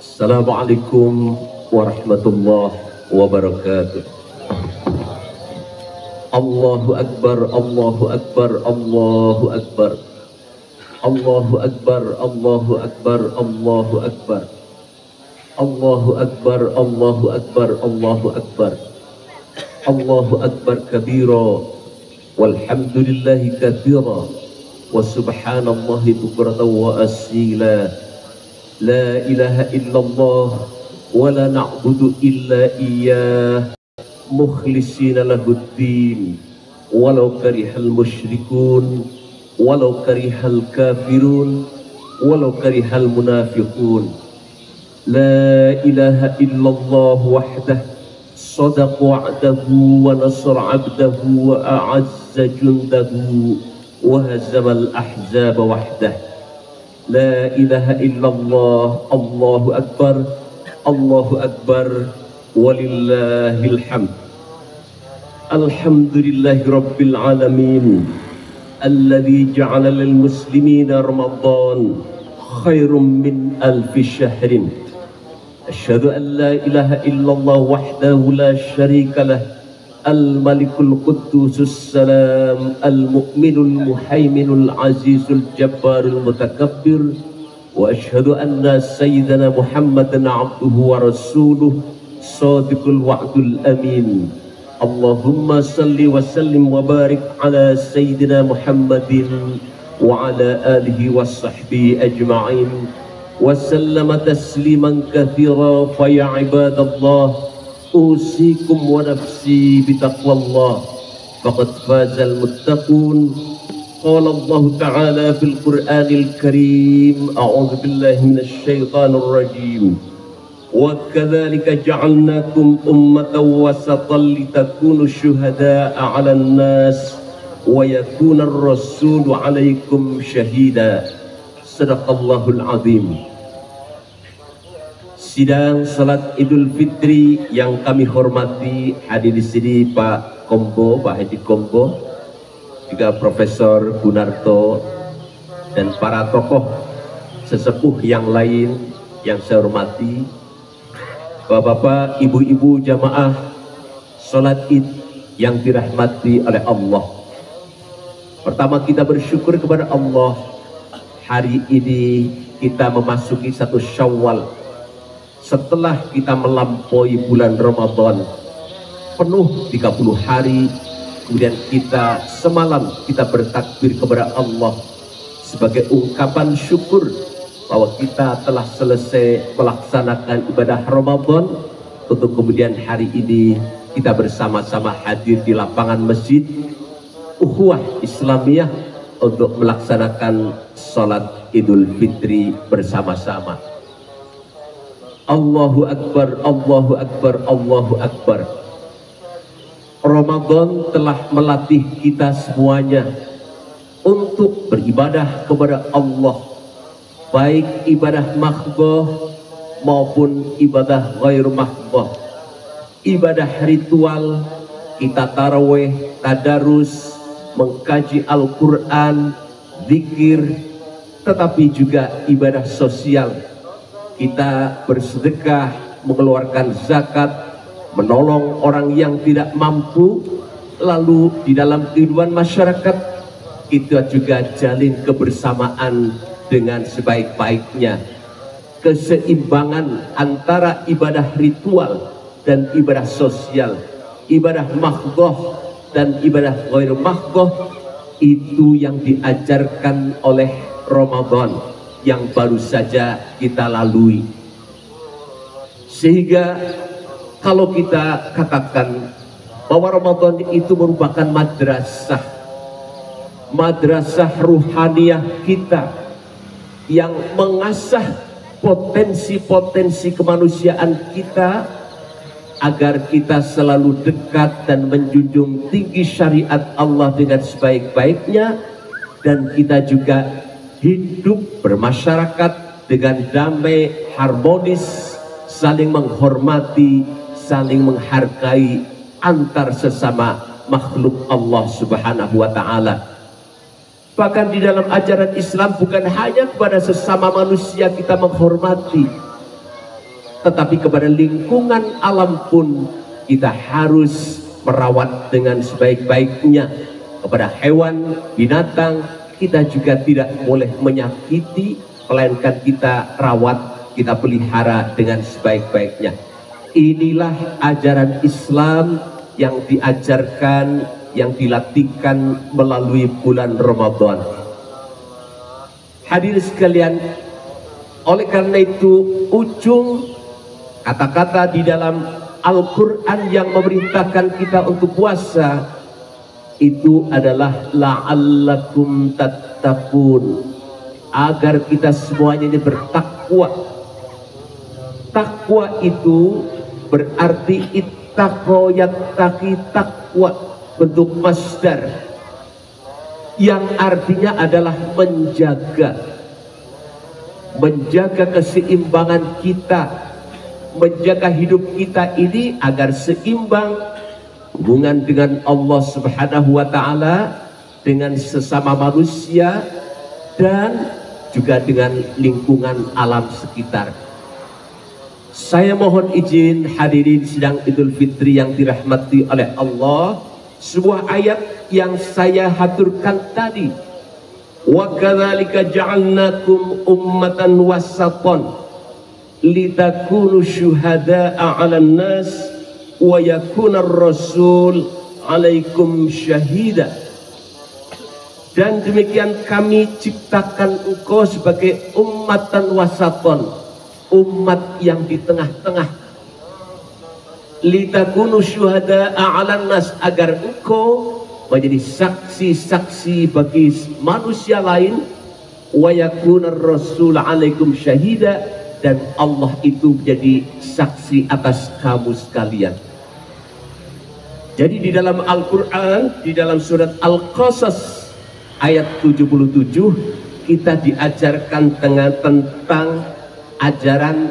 Assalamualaikum warahmatullahi wabarakatuh. Allahu Akbar, Allahu Akbar, Allahu Akbar. Allahu Akbar, Allahu Akbar, Allahu Akbar. Allahu Akbar, Allahu Akbar, Allahu Akbar. Allahu Akbar kabira walhamdulillahi katsira wa subhanallahi bukratan wa asila. La ilaha illallah wa la na'budu illa iyyah mukhlishina lahuddin walau karihal musyrikun walau karihal kafirun walau karihal munafiqun. La ilaha illallah wahdah sadaqa wa'dahu wa nasara 'abdahu wa a'azza jundahu wa hazamal ahzaba wahdah. La ilaha illallah, Allahu Akbar, Allahu Akbar, walillahil hamd. Alhamdulillahi Rabbil Alamin, alladhi ja'ala lil muslimina Ramadan khairum min alfi syahrin. Asyhadu an la ilaha illallah wahdahu la syarika lah, al-malikul quddusus salam, al-mu'minul muhaiminul azizul jabbarul mutakabbir. Wa ashhadu anna sayyidana Muhammadan abduhu wa rasuluh sadiqul wa'dul amin. Allahumma salli wa sallim wa barik ala sayyidina Muhammadin wa ala alihi wa sahbihi ajma'in wa sallama tasliman kathira. Fa ya ibadallah, usikum wa nafsi bitaqwallah faqad fazal muttaqun. Qala Allah ta'ala fil Qur'anil Karim, a'udzu billahi minasy syaithanir rajim. Wa kadzalika ja'alnakum ummatan wasatan litakunu syuhada'a 'alan nas wa yakuna ar-rasulu 'alaikum syahida. Sadaqallahul azim. Sidang salat Idul Fitri yang kami hormati, hadir di sini Pak Kombo, Pak Haji Kombo, juga Profesor Gunarto dan para tokoh sesepuh yang lain yang saya hormati, Bapak-bapak, ibu-ibu jamaah salat Id yang dirahmati oleh Allah. Pertama, kita bersyukur kepada Allah, hari ini kita memasuki 1 Syawal. Setelah kita melampaui bulan Ramadan penuh 30 hari, kemudian kita semalam kita bertakbir kepada Allah sebagai ungkapan syukur bahwa kita telah selesai melaksanakan ibadah Ramadan, untuk kemudian hari ini kita bersama-sama hadir di lapangan masjid Ukhuwah Islamiyah untuk melaksanakan salat Idul Fitri bersama-sama. Allahu Akbar, Allahu Akbar, Allahu Akbar. Ramadan telah melatih kita semuanya untuk beribadah kepada Allah, baik ibadah mahdhah maupun ibadah ghair mahdhah. Ibadah ritual, kita tarawih, tadarus, mengkaji Al-Quran, zikir, tetapi juga ibadah sosial. Kita bersedekah, mengeluarkan zakat, menolong orang yang tidak mampu. Lalu di dalam kehidupan masyarakat kita juga jalin kebersamaan dengan sebaik-baiknya. Keseimbangan antara ibadah ritual dan ibadah sosial, ibadah mahdhah dan ibadah ghair mahdhah, itu yang diajarkan oleh Ramadan yang baru saja kita lalui. Sehingga kalau kita katakan bahwa Ramadan itu merupakan madrasah ruhaniyah kita yang mengasah potensi-potensi kemanusiaan kita agar kita selalu dekat dan menjunjung tinggi syariat Allah dengan sebaik-baiknya, dan kita juga hidup bermasyarakat dengan damai, harmonis, saling menghormati, saling menghargai antar sesama makhluk Allah Subhanahu wa ta'ala. Bahkan di dalam ajaran Islam bukan hanya kepada sesama manusia kita menghormati, tetapi kepada lingkungan alam pun kita harus merawat dengan sebaik-baiknya. Kepada hewan, binatang, kita juga tidak boleh menyakiti, melainkan kita rawat, kita pelihara dengan sebaik-baiknya. Inilah ajaran Islam yang diajarkan, yang dilatihkan melalui bulan Ramadan. Hadirin sekalian, oleh karena itu ujung kata-kata di dalam Al-Quran yang memerintahkan kita untuk puasa itu adalah la'allakum tattaqun, agar kita semuanya ini bertakwa. Takwa itu berarti ittaqo yattaqi, takwa bentuk masdar yang artinya adalah menjaga keseimbangan kita, menjaga hidup kita ini agar seimbang hubungan dengan Allah Subhanahu wa Ta'ala, dengan sesama manusia, dan juga dengan lingkungan alam sekitar. Saya mohon izin hadirin sidang Idul Fitri yang dirahmati oleh Allah, sebuah ayat yang saya haturkan tadi, wa kadzalika ja'alnakum ummatan wasatan litakunu syuhada'a 'alan nas wa yakuna ar-rasul 'alaikum syahida. Dan demikian kami ciptakan engkau sebagai ummatan wasaton, umat yang di tengah-tengah. Litakunu syuhada'a 'alan nas, agar engkau menjadi saksi-saksi bagi manusia lain, wa yakuna ar-rasul 'alaikum syahida, dan Allah itu menjadi saksi atas kamu sekalian. Jadi di dalam Al-Quran, di dalam surat Al-Qasas ayat 77, kita diajarkan tentang ajaran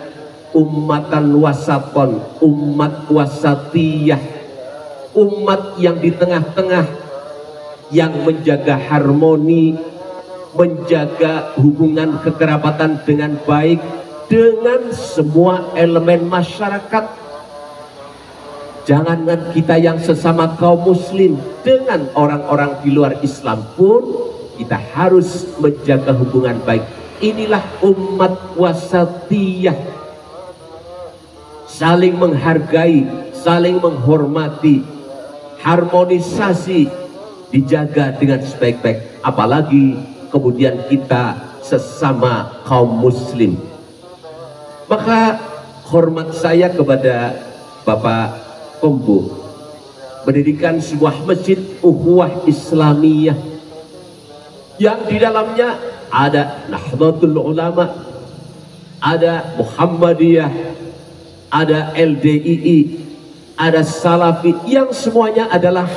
ummatan wasaton, umat wasatiyah, umat yang di tengah-tengah, yang menjaga harmoni, menjaga hubungan kekerabatan dengan baik dengan semua elemen masyarakat. Jangankan kita yang sesama kaum muslim, dengan orang-orang di luar Islam pun kita harus menjaga hubungan baik. Inilah umat wasatiyah, saling menghargai, saling menghormati, harmonisasi dijaga dengan sebaik-baik, apalagi kemudian kita sesama kaum muslim. Maka hormat saya kepada Bapak Kombo mendirikan sebuah masjid ukhuwah Islamiyah yang di dalamnya ada Nahdlatul Ulama, ada Muhammadiyah, ada LDII, ada Salafi, yang semuanya adalah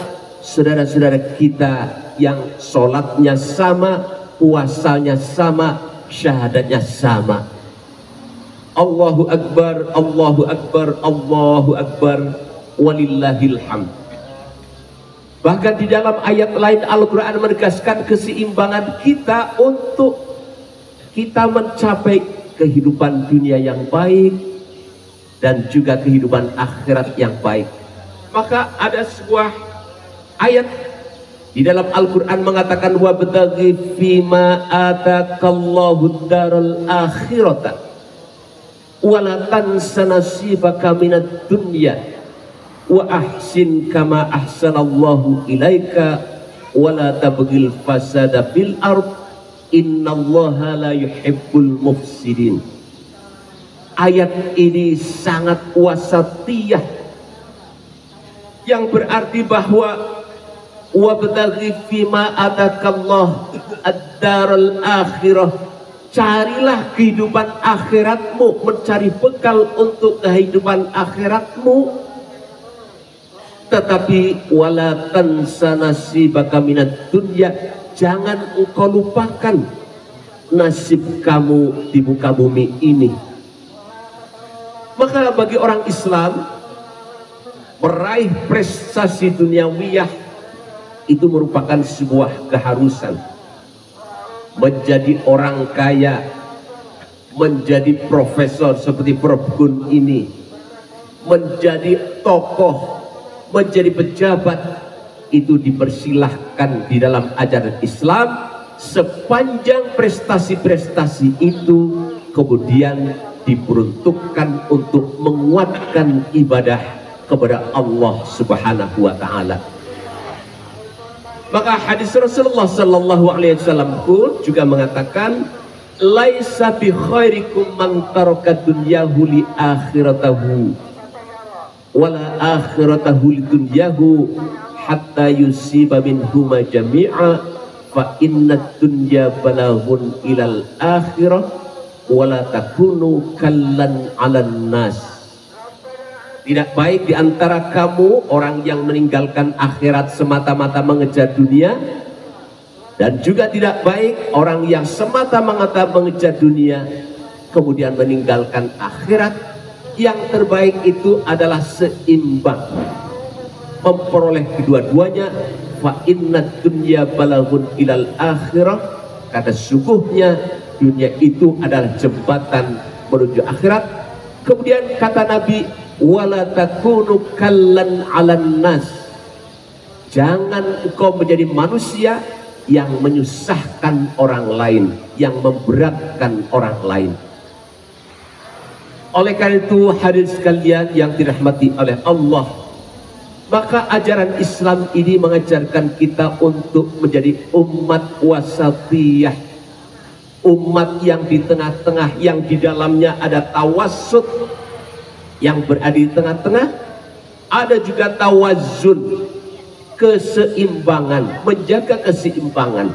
saudara-saudara kita yang sholatnya sama, puasanya sama, syahadatnya sama. Allahu Akbar, Allahu Akbar, Allahu Akbar, walillahil hamd. Bahkan di dalam ayat lain Al-Quran menegaskan keseimbangan kita untuk kita mencapai kehidupan dunia yang baik dan juga kehidupan akhirat yang baik. Maka ada sebuah ayat di dalam Al-Quran mengatakan, wabtaghi fima atakallahu daral akhirata wala tansa nasibaka minad dunya wa ahsin kama ahsanallahu ilaika wala tabghil fasada fil ard innallaha la yuhibbul mufsidin. Ayat ini sangat wasatiyah, yang berarti bahwa wabtaghi fima atakallah ad-daral akhirah, carilah kehidupan akhiratmu, mencari bekal untuk kehidupan akhiratmu, tetapi wala tansa nasibaka minad dunya, jangan engkau lupakan nasib kamu di muka bumi ini. Maka bagi orang Islam, meraih prestasi duniawiyah itu merupakan sebuah keharusan. menjadi orang kaya, menjadi profesor seperti Prof. Gun ini, menjadi tokoh, menjadi pejabat, itu dipersilahkan di dalam ajaran Islam, sepanjang prestasi-prestasi itu kemudian diperuntukkan untuk menguatkan ibadah kepada Allah Subhanahu wa taala. Maka hadis Rasulullah sallallahu alaihi wasallam pun juga mengatakan, laisa bi khairikum man taraka dunyahu li akhiratahu wala akhiratahu li dunyahu hatta yusiba minhuma jami'a fa inna dunya balaghun ilal akhirah wala takunu kallan 'alan nas. Tidak baik di antara kamu orang yang meninggalkan akhirat semata-mata mengejar dunia, dan juga tidak baik orang yang semata-mata mengejar dunia kemudian meninggalkan akhirat. Yang terbaik itu adalah seimbang, memperoleh kedua-duanya. Fa inna dunya balaghun ilal akhirah, kata sungguhnya dunia itu adalah jembatan menuju akhirat. Kemudian kata Nabi, wala takunu kallan 'alan nas, jangan engkau menjadi manusia yang menyusahkan orang lain, yang memberatkan orang lain. Oleh karena itu hadirin sekalian yang dirahmati oleh Allah, maka ajaran Islam ini mengajarkan kita untuk menjadi umat wasatiyah, umat yang di tengah-tengah, yang di dalamnya ada tawassut, yang berada di tengah-tengah, ada juga tawazun, keseimbangan, menjaga keseimbangan.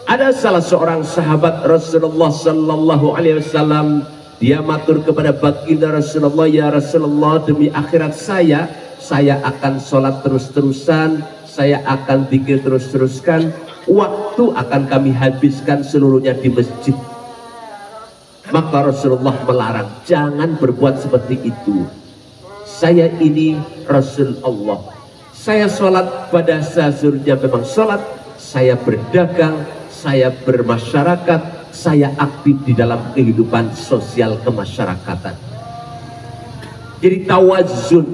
Ada salah seorang sahabat Rasulullah sallallahu alaihi wasallam, dia matur kepada baginda Rasulullah, ya Rasulullah, demi akhirat saya akan sholat terus-terusan, saya akan zikir terus-teruskan, waktu akan kami habiskan seluruhnya di masjid. Maka Rasulullah melarang, jangan berbuat seperti itu. Saya ini Rasul Allah, saya sholat pada seluruhnya memang sholat, saya berdagang, saya bermasyarakat, saya aktif di dalam kehidupan sosial kemasyarakatan. Jadi tawazun.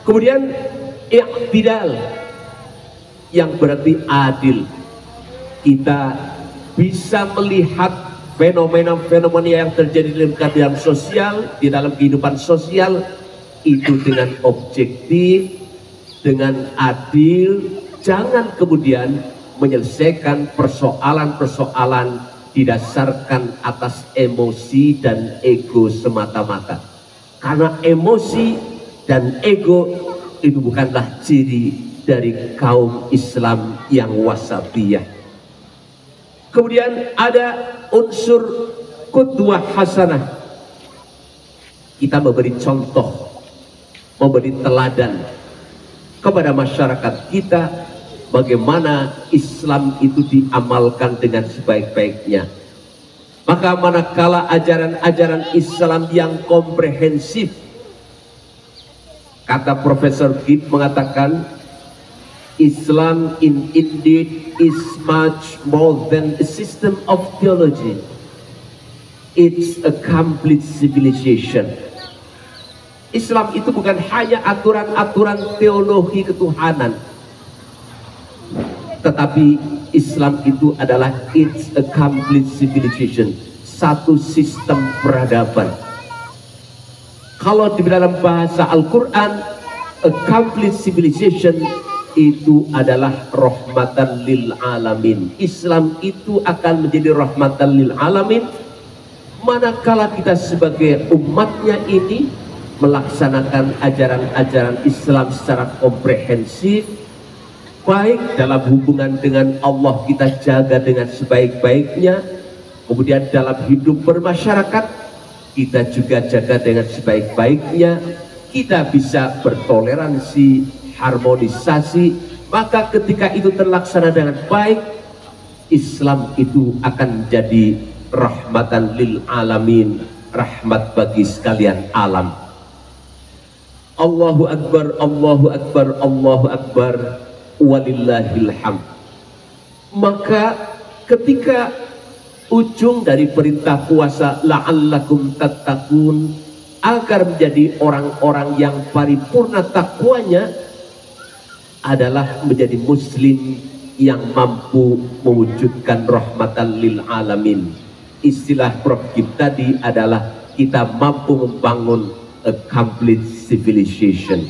Kemudian i'tidal, yang berarti adil. Kita bisa melihat fenomena-fenomena yang terjadi dalam sosial, di dalam kehidupan sosial itu dengan objektif, dengan adil. Jangan kemudian menyelesaikan persoalan-persoalan didasarkan atas emosi dan ego semata-mata, karena emosi dan ego itu bukanlah ciri dari kaum Islam yang wasatiyah. Kemudian ada unsur qudwah hasanah, kita memberi contoh, memberi teladan kepada masyarakat kita bagaimana Islam itu diamalkan dengan sebaik-baiknya. Maka manakala ajaran-ajaran Islam yang komprehensif, kata Profesor Gibb mengatakan, Islam indeed is much more than a system of theology. It's a complete civilization. Islam itu bukan hanya aturan-aturan teologi ketuhanan, tetapi Islam itu adalah it's a complete civilization, satu sistem peradaban. Kalau di dalam bahasa Al-Quran, a complete civilization itu adalah rahmatan lil alamin. Islam itu akan menjadi rahmatan lil alamin manakala kita sebagai umatnya ini melaksanakan ajaran-ajaran Islam secara komprehensif, baik dalam hubungan dengan Allah kita jaga dengan sebaik-baiknya, kemudian dalam hidup bermasyarakat kita juga jaga dengan sebaik-baiknya, kita bisa bertoleransi, harmonisasi. Maka ketika itu terlaksana dengan baik, Islam itu akan menjadi rahmatan lil alamin, rahmat bagi sekalian alam. Allahu Akbar, Allahu Akbar, Allahu Akbar, walillahil hamd. Maka ketika ujung dari perintah puasa la'allakum tattaqun, agar menjadi orang-orang yang paripurna takwanya, adalah menjadi muslim yang mampu mewujudkan rahmatan lil alamin. Istilah Prof. Kim tadi adalah kita mampu membangun a complete civilization.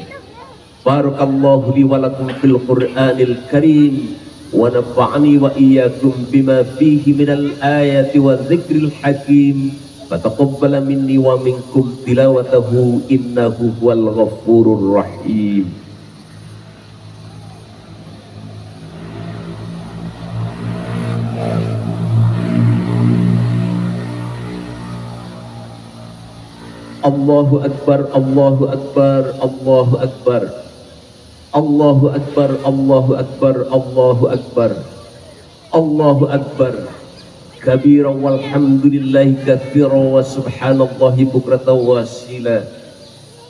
Barakallahu li wa lakum fil Qur'anil Karim wa nafa'ani wa iyyakum bima fihi minal ayati wa dzikril hakim. Fataqabbala minni wa minkum tilawatahu innahu huwal ghafurur rahim. Allahu Akbar, Allahu Akbar, Allahu Akbar, Allahu Akbar, Allahu Akbar, Allahu Akbar, Allahu Akbar, kabira walhamdulillahi katsira wa subhanallahi bukratan wa asila.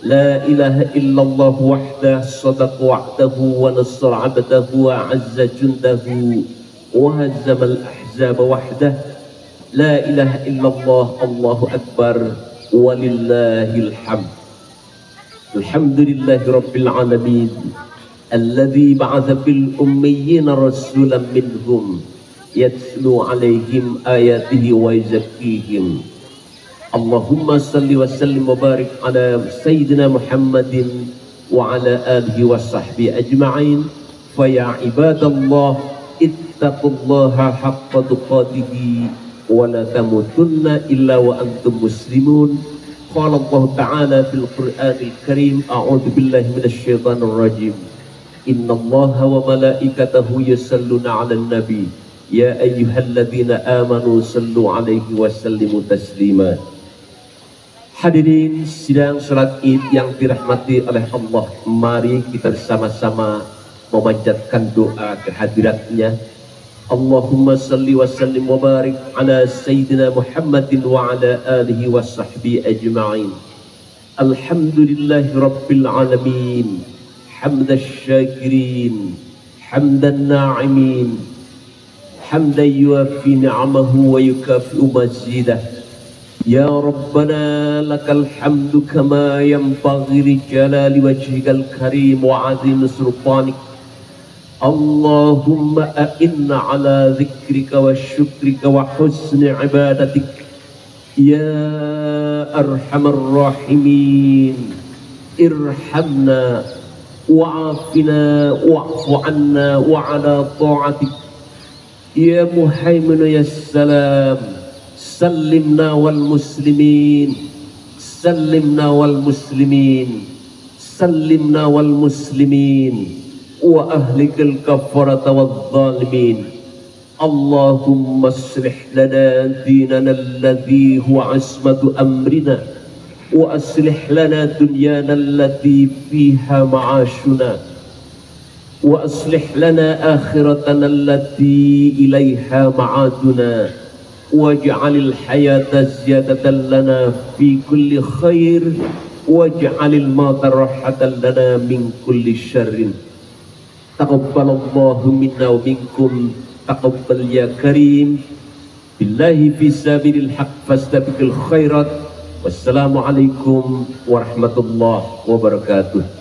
La ilaha illallah wahdah sadaqa wa'dahu wa nasara 'abdahu wa 'azza jundahu wa hazzama al-ahzaba wahdah. La ilaha illallah, Allahu Akbar, walillahil hamd. Alhamdulillahi rabbil alamin alladzi ba'atha fil ummiyina rasulan minhum yatlu alaihim ayatihi wa yuzakkihim. Allahumma salli wa sallim wa barik ala sayyidina Muhammadin wa ala alihi wa sahbihi ajma'in. Fa ya ibadallah ittaqullaha haqqa tuqatih wa la tamutunna illa wa antum muslimun. Qala Allah ta'ala fil Qur'anil Karim, a'udzu billahi minasy syaithanir rajim. Innallaha wa malaikatahu yusalluna 'alan nabi ya ayyuhalladzina amanu sallu 'alaihi wa sallimu taslima. Hadirin sidang salat Id yang dirahmati oleh Allah, mari kita bersama-sama memanjatkan doa kehadiratnya. Allahumma salli wa sallim wa barik ala sayyidina Muhammadin wa ala alihi wa sahbihi ajma'in. Alhamdulillahi rabbil alamin, hamdash syakirin, hamdan na'imin, hamdan yuafi ni'amahu wa yukafi'u mazidah. Ya Rabbana lakal hamdu kama yanbaghi li jalali wajhikal karim wa 'azimi sultanik. Allahumma a'inna ala dzikrika wa syukrika wa husni ibadatik ya arhamar rahimin. Irhamna wa'afina wa'fu anna wa ala ta'atik ya muhaiminu ya salam. Sallimna wal muslimin, sallimna wal muslimin, sallimna wal muslimin wa ahlikal kafarata wal zalimin. Allahumma aslih lana dinana alladhi huwa asmatu amrina wa aslih lana dunyana allati fiha ma'ashuna wa aslih lana akhiratana allati ilaiha ma'aduna waj'alil hayata ziyadatan lana fi kulli khair waj'alil mauta rahatan lana min kulli syarrin. Taqabbalallahu minna wa minkum, taqabbal ya karim. Billahi fi sabilil haq fastabiqul khairat. Wassalamu alaikum warahmatullahi wabarakatuh.